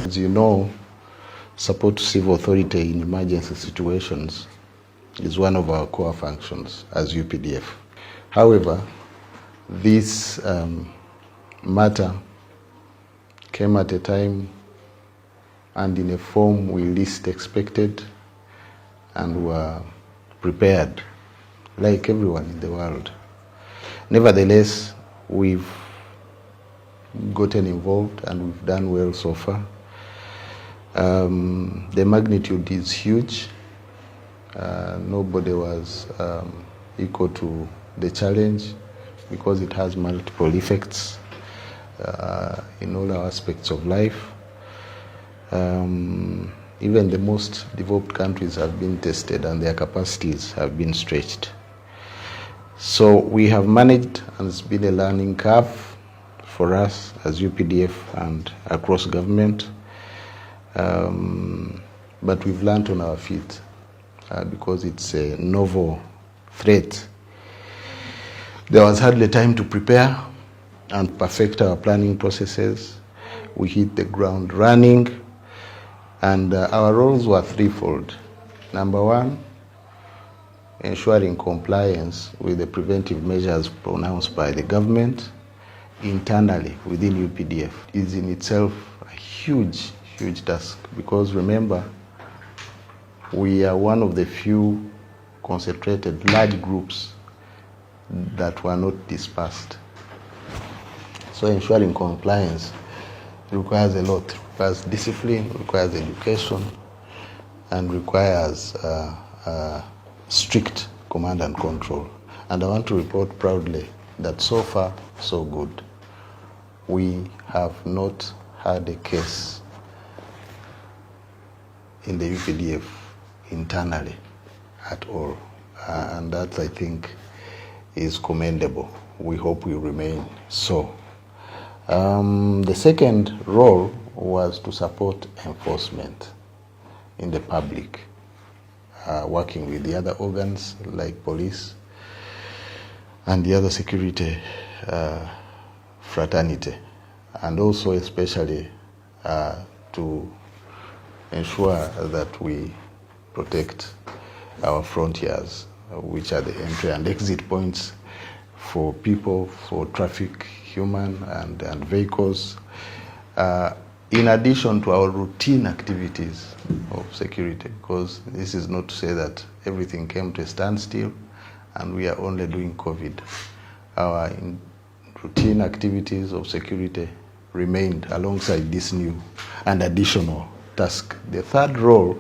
As you know, support to civil authority in emergency situations is one of our core functions as UPDF. However, this matter came at a time and in a form we least expected and were prepared, like everyone in the world. Nevertheless, we've gotten involved and we've done well so far. The magnitude is huge. Nobody was equal to the challenge because it has multiple effects in all our aspects of life. Even the most developed countries have been tested and their capacities have been stretched. So we have managed, and it's been a learning curve for us as UPDF and across government. But we've learned on our feet because it's a novel threat. There was hardly time to prepare and perfect our planning processes. We hit the ground running, and our roles were threefold. Number one, ensuring compliance with the preventive measures pronounced by the government internally within UPDF is in itself a huge task, because remember, we are one of the few concentrated large groups that were not dispersed. So ensuring compliance requires a lot. It requires discipline, requires education, and requires strict command and control. And I want to report proudly that so far, so good. We have not had a case in the UPDF internally at all. And that, I think, is commendable. We hope we remain so. The second role was to support enforcement in the public, working with the other organs like police and the other security fraternity, and also especially to ensure that we protect our frontiers, which are the entry and exit points for people, for traffic, human and vehicles, in addition to our routine activities of security, because this is not to say that everything came to a standstill and we are only doing COVID. Our routine activities of security remained alongside this new and additional task. The third role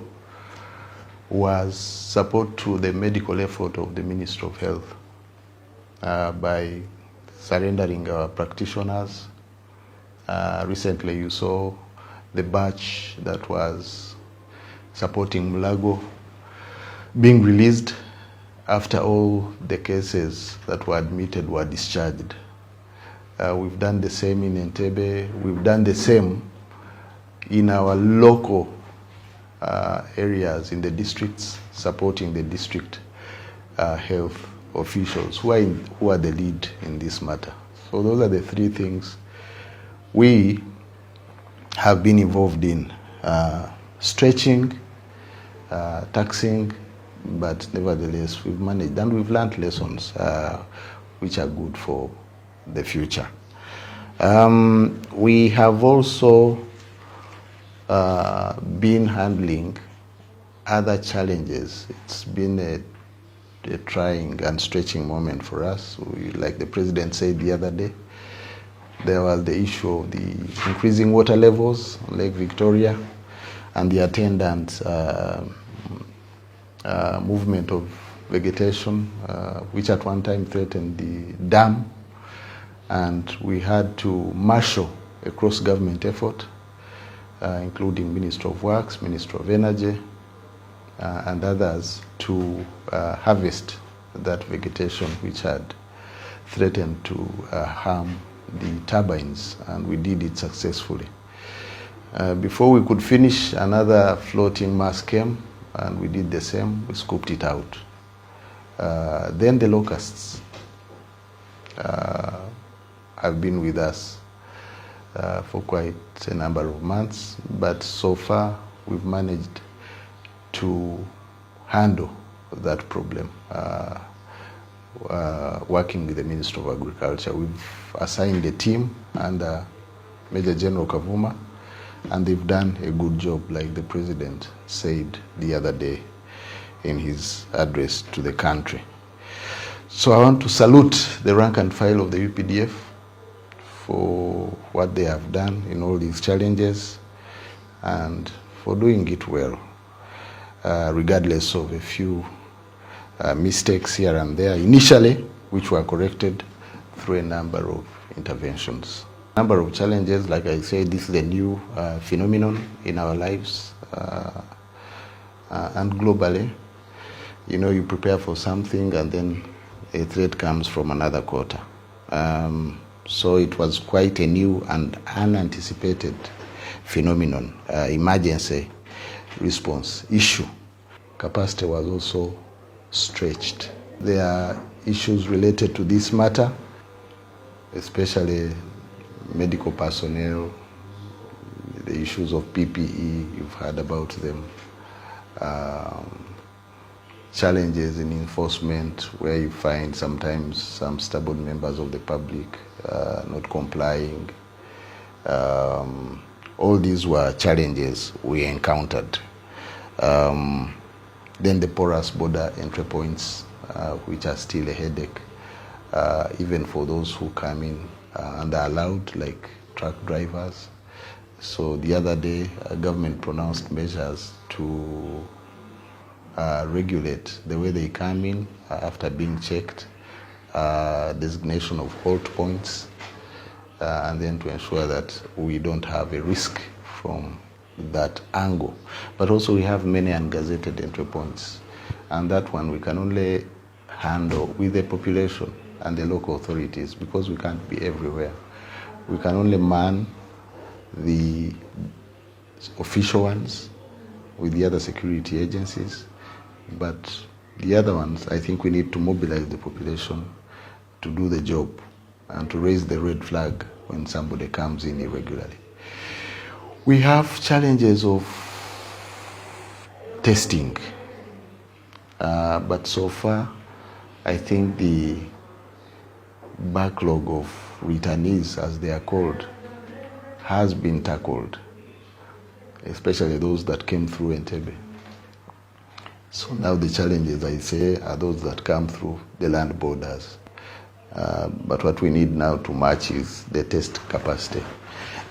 was support to the medical effort of the Ministry of Health by surrendering our practitioners. Recently you saw the batch that was supporting Mulago being released after all the cases that were admitted were discharged. We've done the same in Entebbe. We've done the same in our local areas in the districts, supporting the district health officials who are the lead in this matter. So those are the three things we have been involved in: stretching, taxing, but nevertheless we've managed and we've learned lessons which are good for the future. We have also been handling other challenges. It's been a trying and stretching moment for us. Like the President said the other day, there was the issue of the increasing water levels on Lake Victoria and the attendant movement of vegetation, which at one time threatened the dam. And we had to marshal a cross-government effort, including Ministry of Works, Ministry of Energy, and others, to harvest that vegetation which had threatened to harm the turbines, and we did it successfully. Before we could finish, another floating mass came, and we did the same. We scooped it out. Then the locusts have been with us for quite a number of months, but so far we've managed to handle that problem. Working with the Ministry of Agriculture, we've assigned a team under Major General Kavuma, and they've done a good job, like the President said the other day in his address to the country. So I want to salute the rank and file of the UPDF for what they have done in all these challenges and for doing it well, regardless of a few mistakes here and there initially, which were corrected through a number of interventions. Number of challenges, like I said, this is a new phenomenon in our lives and globally. You know, you prepare for something and then a threat comes from another quarter. So it was quite a new and unanticipated phenomenon, emergency response issue. Capacity was also stretched. There are issues related to this matter, especially medical personnel, the issues of PPE, you've heard about them. Challenges in enforcement, where you find sometimes some stubborn members of the public not complying. All these were challenges we encountered. Then the porous border entry points, which are still a headache, even for those who come in and are allowed, like truck drivers. So the other day, government pronounced measures to regulate the way they come in after being checked, designation of halt points, and then to ensure that we don't have a risk from that angle. But also we have many ungazetted entry points, and that one we can only handle with the population and the local authorities, because we can't be everywhere. We can only man the official ones with the other security agencies, but the other ones, I think we need to mobilize the population to do the job and to raise the red flag when somebody comes in irregularly. We have challenges of testing, but so far I think the backlog of returnees, as they are called, has been tackled, especially those that came through Entebbe. So now the challenges, I say, are those that come through the land borders. But what we need now to match is the test capacity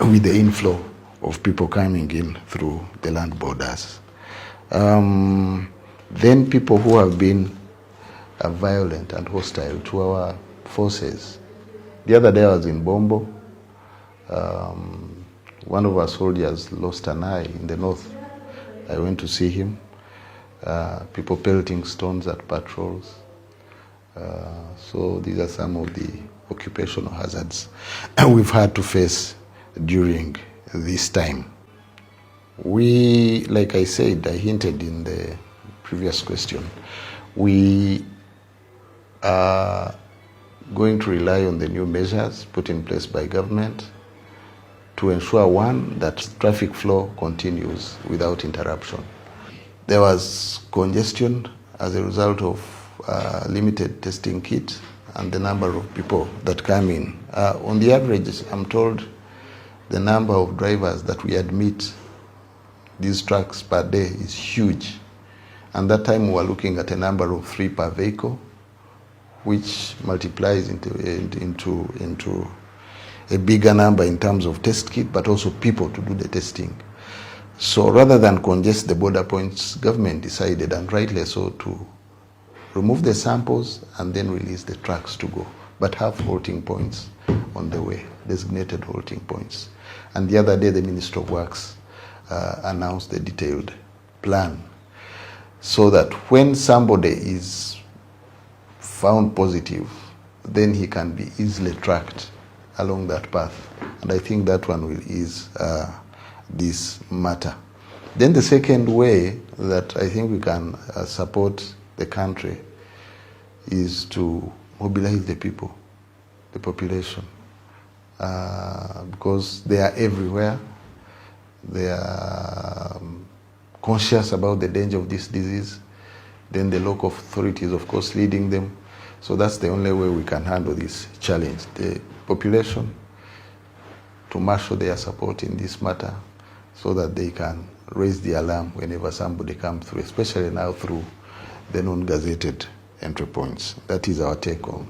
with the inflow of people coming in through the land borders. Then people who have been violent and hostile to our forces. The other day I was in Bombo. One of our soldiers lost an eye in the north. I went to see him. People pelting stones at patrols. So these are some of the occupational hazards we've had to face during this time. We, like I said, I hinted in the previous question, we are going to rely on the new measures put in place by government to ensure, one, that traffic flow continues without interruption. There was congestion as a result of limited testing kit and the number of people that come in. On the average, I'm told the number of drivers that we admit these trucks per day is huge. And that time we were looking at a number of 3 per vehicle, which multiplies into a bigger number in terms of test kit, but also people to do the testing. So rather than congest the border points, government decided, and rightly so, to remove the samples and then release the trucks to go, but have halting points on the way, designated halting points. And the other day, the Minister of Works announced the detailed plan, so that when somebody is found positive, then he can be easily tracked along that path. And I think that one will ease this matter. Then the second way that I think we can support the country is to mobilize the people, the population, because they are everywhere. They are conscious about the danger of this disease. Then the local authorities, of course, leading them. So that's the only way we can handle this challenge. The population to marshal their support in this matter so that they can raise the alarm whenever somebody comes through, especially now through the non-gazetted entry points. That is our take on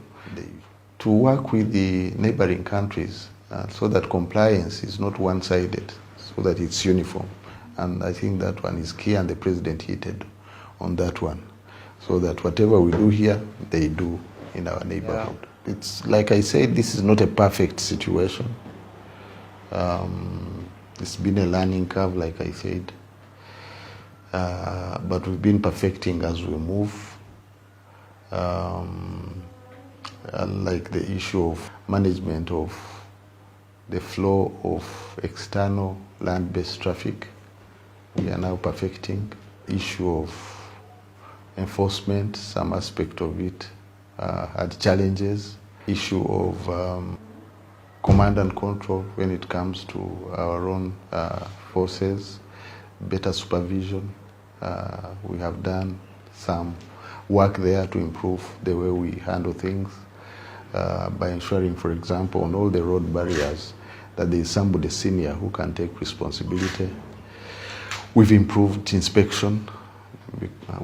to work with the neighboring countries so that compliance is not one-sided, so that it's uniform. And I think that one is key, and the president hinted on that one, so that whatever we do here, they do in our neighborhood. Yeah. It's like I said, this is not a perfect situation. It's been a learning curve, like I said, but we've been perfecting as we move. Like the issue of management of the flow of external land-based traffic, we are now perfecting. Issue of enforcement, some aspect of it had challenges. Issue of command and control when it comes to our own forces, better supervision. We have done some work there to improve the way we handle things by ensuring, for example, on all the road barriers that there is somebody senior who can take responsibility. We've improved inspection,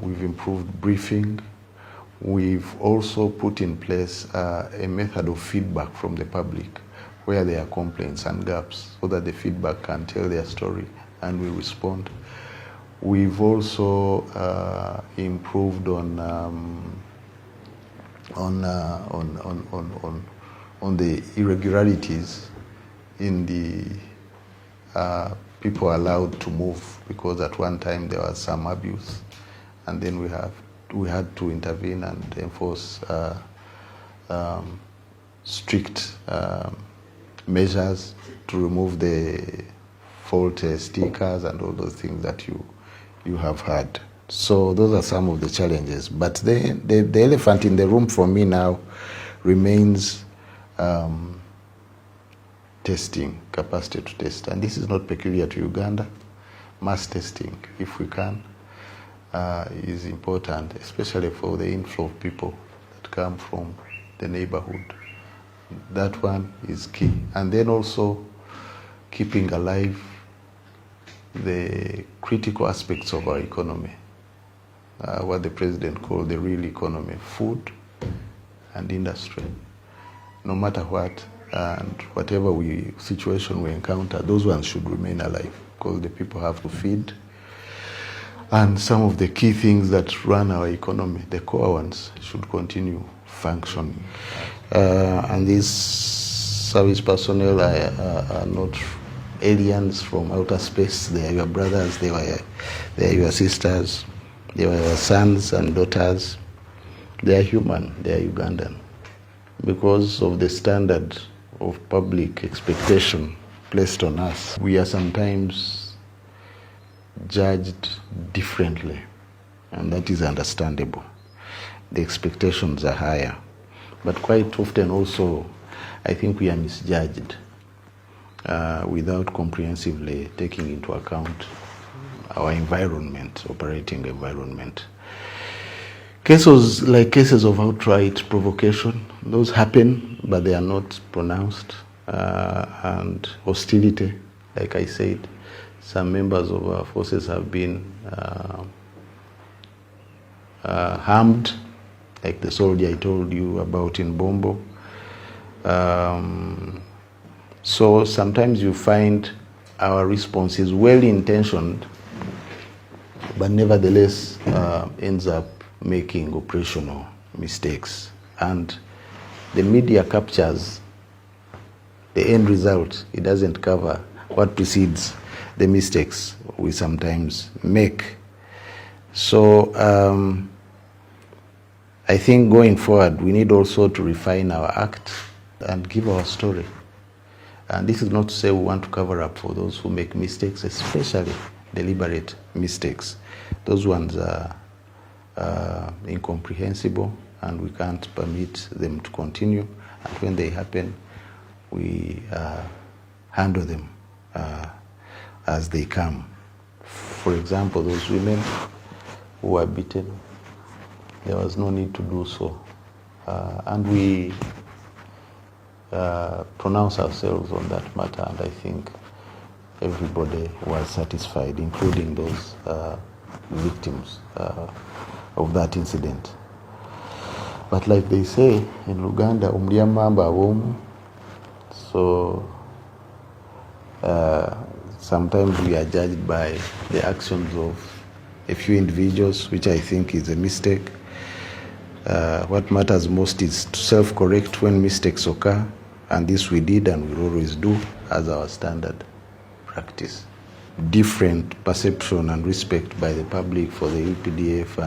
we've improved briefing. We've also put in place a method of feedback from the public where there are complaints and gaps, so that the feedback can tell their story and we respond. We've also improved on the irregularities in the people allowed to move, because at one time there was some abuse, and then we had to intervene and enforce strict measures to remove the fault stickers and all those things that you have had. So those are some of the challenges. But the elephant in the room for me now remains testing, capacity to test. And this is not peculiar to Uganda. Mass testing, if we can, is important, especially for the inflow of people that come from the neighborhood. That one is key. And then also keeping alive the critical aspects of our economy, what the president called the real economy, food and industry. No matter what and whatever situation we encounter, those ones should remain alive, because the people have to feed. And some of the key things that run our economy, the core ones, should continue functioning. And these service personnel are not aliens from outer space. They are your brothers, they are your sisters, they are your sons and daughters. They are human, they are Ugandan. Because of the standard of public expectation placed on us, we are sometimes judged differently, and that is understandable. The expectations are higher, but quite often also I think we are misjudged without comprehensively taking into account our environment, operating environment. Cases of outright provocation, those happen, but they are not pronounced. And hostility, like I said, some members of our forces have been harmed, like the soldier I told you about in Bombo. So sometimes you find our response is well-intentioned, but nevertheless ends up making operational mistakes. And the media captures the end result. It doesn't cover what precedes the mistakes we sometimes make. So I think going forward, we need also to refine our act and give our story. And this is not to say we want to cover up for those who make mistakes, especially deliberate mistakes. Those ones are incomprehensible, and we can't permit them to continue. And when they happen, we handle them as they come. For example, those women who were beaten, there was no need to do so. And we pronounce ourselves on that matter, and I think everybody was satisfied, including those victims of that incident. But like they say in Uganda, umliamamba abomu. So sometimes we are judged by the actions of a few individuals, which I think is a mistake. What matters most is to self-correct when mistakes occur, and this we did and will always do as our standard practice. Different perception and respect by the public for the UPDF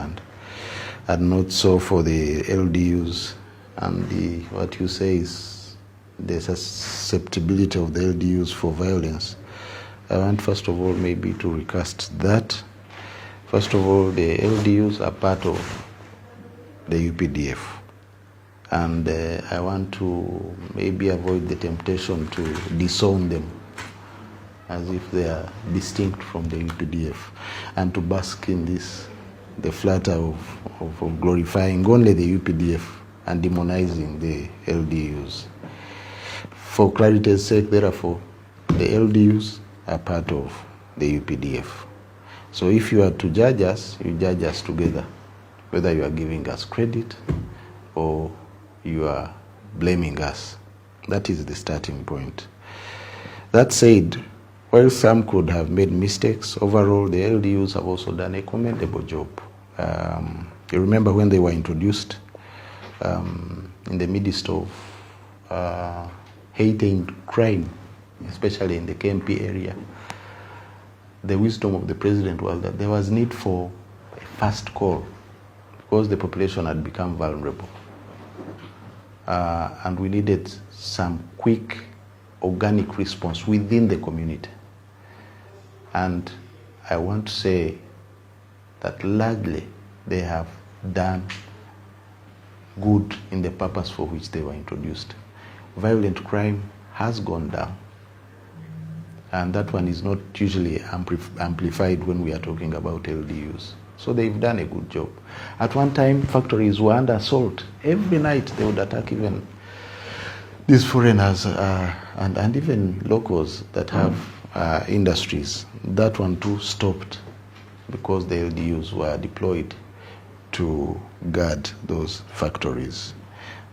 and not so for the LDUs, and what you say is the susceptibility of the LDUs for violence. I want first of all maybe to recast that. First of all, the LDUs are part of the UPDF, and I want to maybe avoid the temptation to disown them as if they are distinct from the UPDF, and to bask in the flutter of glorifying only the UPDF and demonizing the LDUs. For clarity's sake, therefore, the LDUs are part of the UPDF. So if you are to judge us, you judge us together, whether you are giving us credit or you are blaming us. That is the starting point. That said, while some could have made mistakes, overall the LDUs have also done a commendable job. You remember when they were introduced in the midst of hate and crime, especially in the KMP area, the wisdom of the president was that there was need for a fast call because the population had become vulnerable. And we needed some quick, organic response within the community. And I want to say that largely they have done good in the purpose for which they were introduced. Violent crime has gone down, and that one is not usually amplified when we are talking about LDUs. So they've done a good job. At one time, factories were under assault. Every night they would attack even these foreigners and even locals that have industries. That one too stopped because the LDUs were deployed to guard those factories.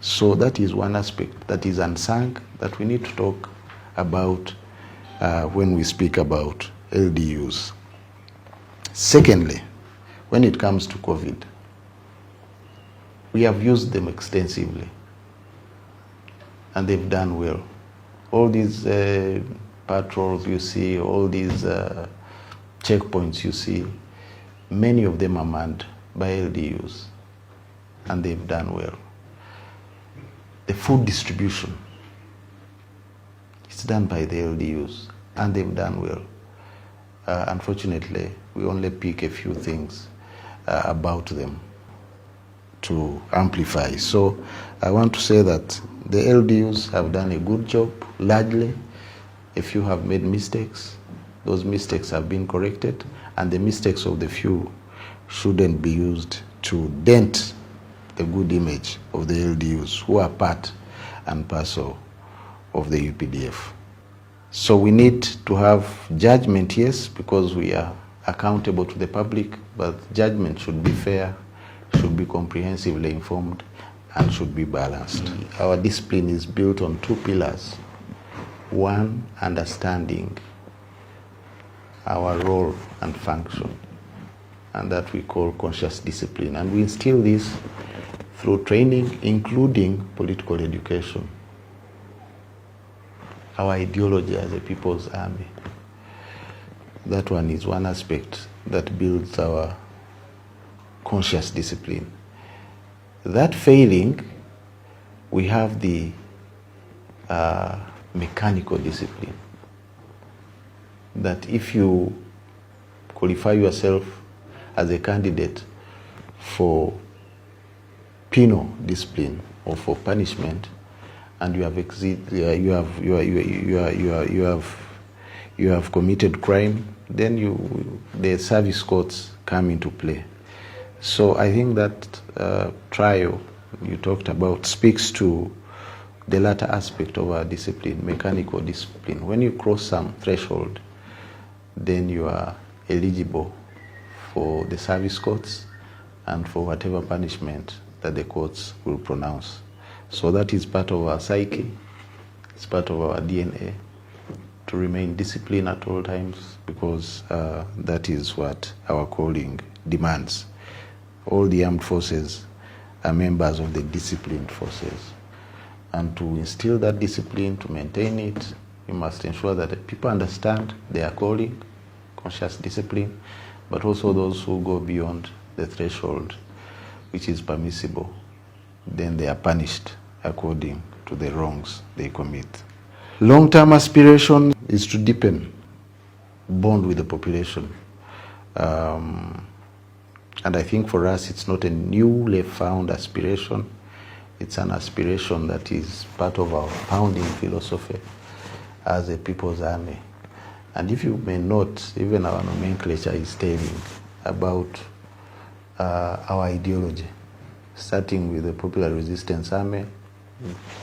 So that is one aspect that is unsung that we need to talk about when we speak about LDUs. Secondly, when it comes to COVID, we have used them extensively and they've done well. All these patrols you see, all these checkpoints you see, many of them are manned by LDUs and they've done well. The food distribution, it's done by the LDUs and they've done well. Unfortunately, we only pick a few things about them to amplify. So I want to say that the LDUs have done a good job, largely. If you have made mistakes, those mistakes have been corrected, and the mistakes of the few shouldn't be used to dent the good image of the LDUs, who are part and parcel of the UPDF. So we need to have judgment, yes, because we are accountable to the public, but judgment should be fair, should be comprehensively informed, and should be balanced. Our discipline is built on two pillars. One, understanding our role and function, and that we call conscious discipline. And we instill this through training, including political education. Our ideology as a people's army. That one is one aspect that builds our conscious discipline. That failing, we have the mechanical discipline. That if you qualify yourself as a candidate for penal discipline or for punishment, and you have committed crime, then the service courts come into play. So I think that trial you talked about speaks to the latter aspect of our discipline, mechanical discipline. When you cross some threshold, then you are eligible for the service courts and for whatever punishment that the courts will pronounce. So that is part of our psyche, it's part of our DNA to remain disciplined at all times, because that is what our calling demands. All the armed forces are members of the disciplined forces. And to instill that discipline, to maintain it, you must ensure that the people understand their calling, conscious discipline, but also those who go beyond the threshold which is permissible, then they are punished according to the wrongs they commit. Long-term aspiration is to deepen bond with the population. And I think for us, it's not a newly found aspiration. It's an aspiration that is part of our founding philosophy as a people's army. And if you may note, even our nomenclature is telling about our ideology, starting with the Popular Resistance Army.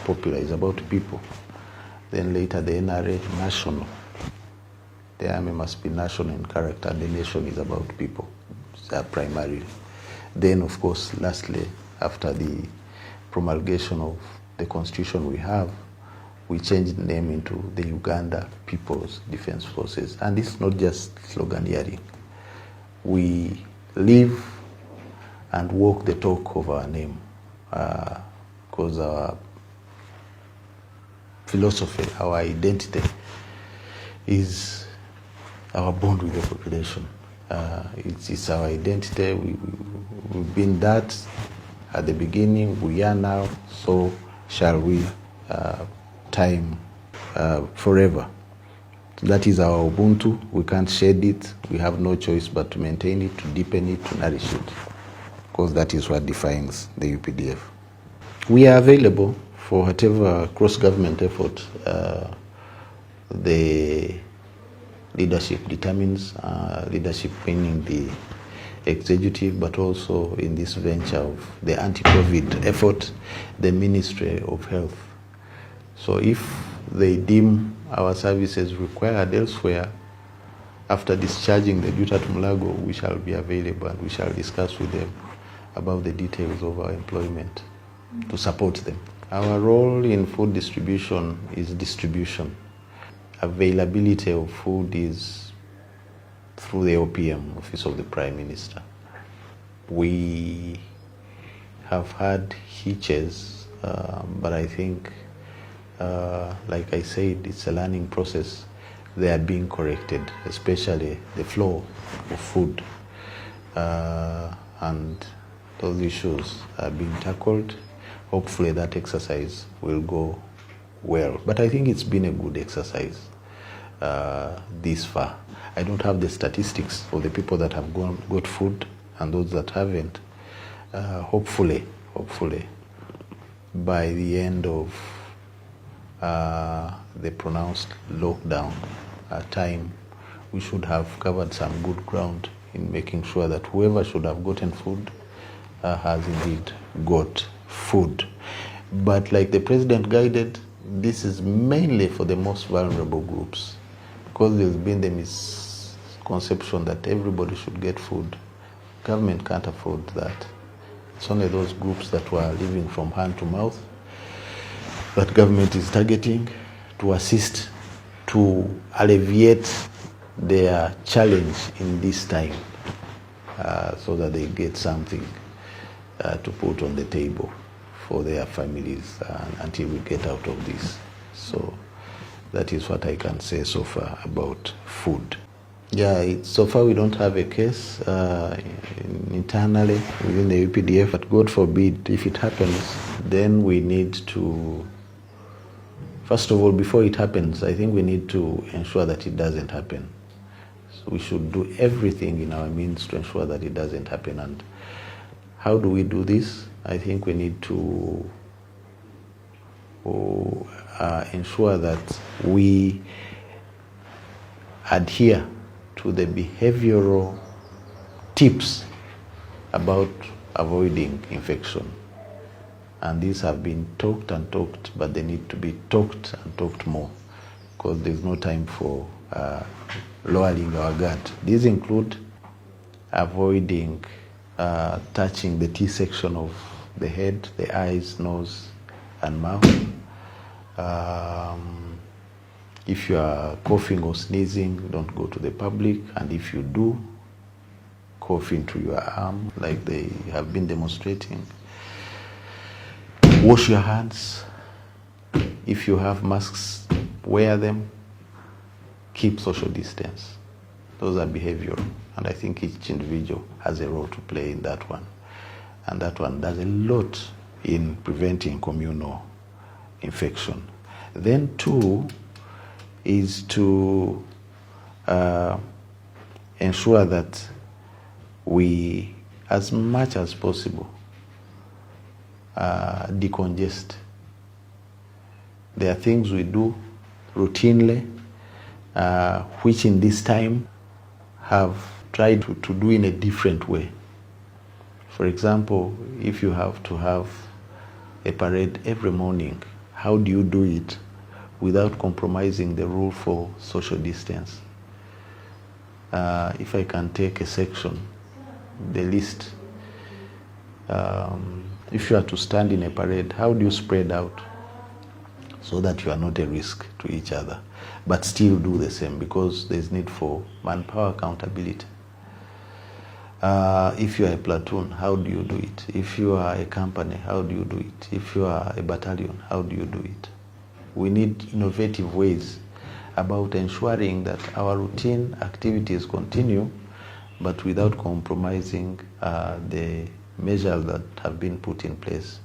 Popular is about people. Then later the NRA, national. The army must be national in character, and the nation is about people, primarily. Then, of course, lastly, after the promulgation of the constitution we have, we changed the name into the Uganda Peoples Defense Forces. And it's not just sloganeering. We live and walk the talk of our name, because our philosophy, our identity is our bond with the population. It's our identity. We've been that at the beginning, we are now, so shall we, time forever. That is our Ubuntu. We can't shed it. We have no choice but to maintain it, to deepen it, to nourish it, because that is what defines the UPDF. We are available for whatever cross-government effort the leadership determines, leadership meaning the executive, but also in this venture of the anti-COVID effort, the Ministry of Health. So if they deem our services required elsewhere, after discharging the duty at Mulago, we shall be available and we shall discuss with them about the details of our employment to support them. Our role in food distribution is distribution. Availability of food is through the OPM, Office of the Prime Minister. We have had hitches, but I think, like I said, it's a learning process. They are being corrected, especially the flow of food. And those issues are being tackled. Hopefully that exercise will go well. But I think it's been a good exercise this far. I don't have the statistics of the people that have got food and those that haven't. Hopefully, by the end of the pronounced lockdown time, we should have covered some good ground in making sure that whoever should have gotten food has indeed got food. But like the president guided, this is mainly for the most vulnerable groups, because there's been the misconception that everybody should get food. Government can't afford that. It's only those groups that were living from hand to mouth that government is targeting to assist to alleviate their challenge in this time, so that they get something to put on the table for their families until we get out of this. So that is what I can say so far about food. Yeah, so far we don't have a case internally within the UPDF, but God forbid if it happens, then we need to, first of all, before it happens, I think we need to ensure that it doesn't happen. So we should do everything in our means to ensure that it doesn't happen. And how do we do this? I think we need to ensure that we adhere to the behavioral tips about avoiding infection. And these have been talked and talked, but they need to be talked and talked more, because there's no time for lowering our guard. These include avoiding touching the T-section of the head, the eyes, nose, and mouth. If you are coughing or sneezing, don't go to the public. And if you do, cough into your arm like they have been demonstrating. Wash your hands. If you have masks, wear them. Keep social distance. Those are behavioral. And I think each individual has a role to play in that one. And that one does a lot in preventing communal infection. Then 2 is to ensure that we, as much as possible, decongest. There are things we do routinely, which in this time have tried to do in a different way. For example, if you have to have a parade every morning, how do you do it without compromising the rule for social distance? If I can take a section, the list, if you are to stand in a parade, how do you spread out so that you are not a risk to each other, but still do the same, because there's need for manpower accountability. If you are a platoon, how do you do it? If you are a company, how do you do it? If you are a battalion, how do you do it? We need innovative ways about ensuring that our routine activities continue, but without compromising the measures that have been put in place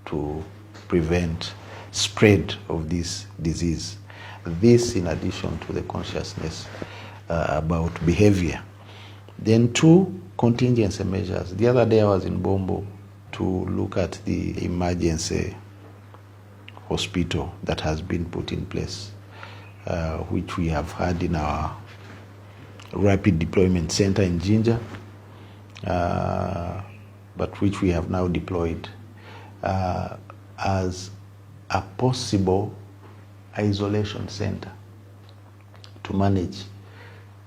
to prevent spread of this disease. This in addition to the consciousness about behavior. Then 2, contingency measures. The other day I was in Bombo to look at the emergency hospital that has been put in place, which we have had in our rapid deployment center in Jinja, but which we have now deployed as a possible isolation center to manage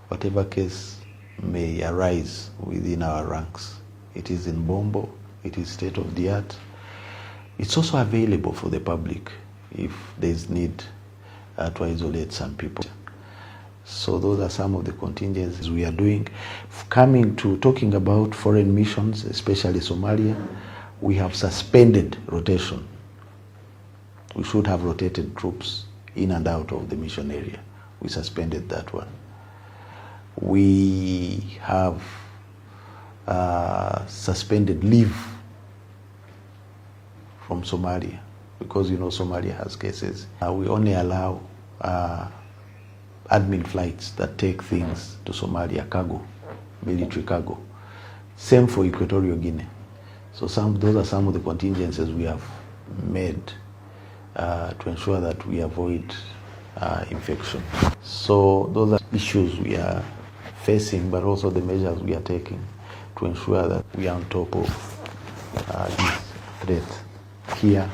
whatever case may arise within our ranks. It is in Bombo, it is state of the art. It's also available for the public if there is need to isolate some people. So those are some of the contingencies we are doing. Coming to talking about foreign missions, especially Somalia, we have suspended rotation. We should have rotated troops in and out of the mission area. We suspended that one. We have suspended leave from Somalia, because Somalia has cases. We only allow admin flights that take things to Somalia, cargo, military cargo. Same for Equatorial Guinea. So those are some of the contingencies we have made to ensure that we avoid infection. So those are issues we are facing, but also the measures we are taking to ensure that we are on top of this threat here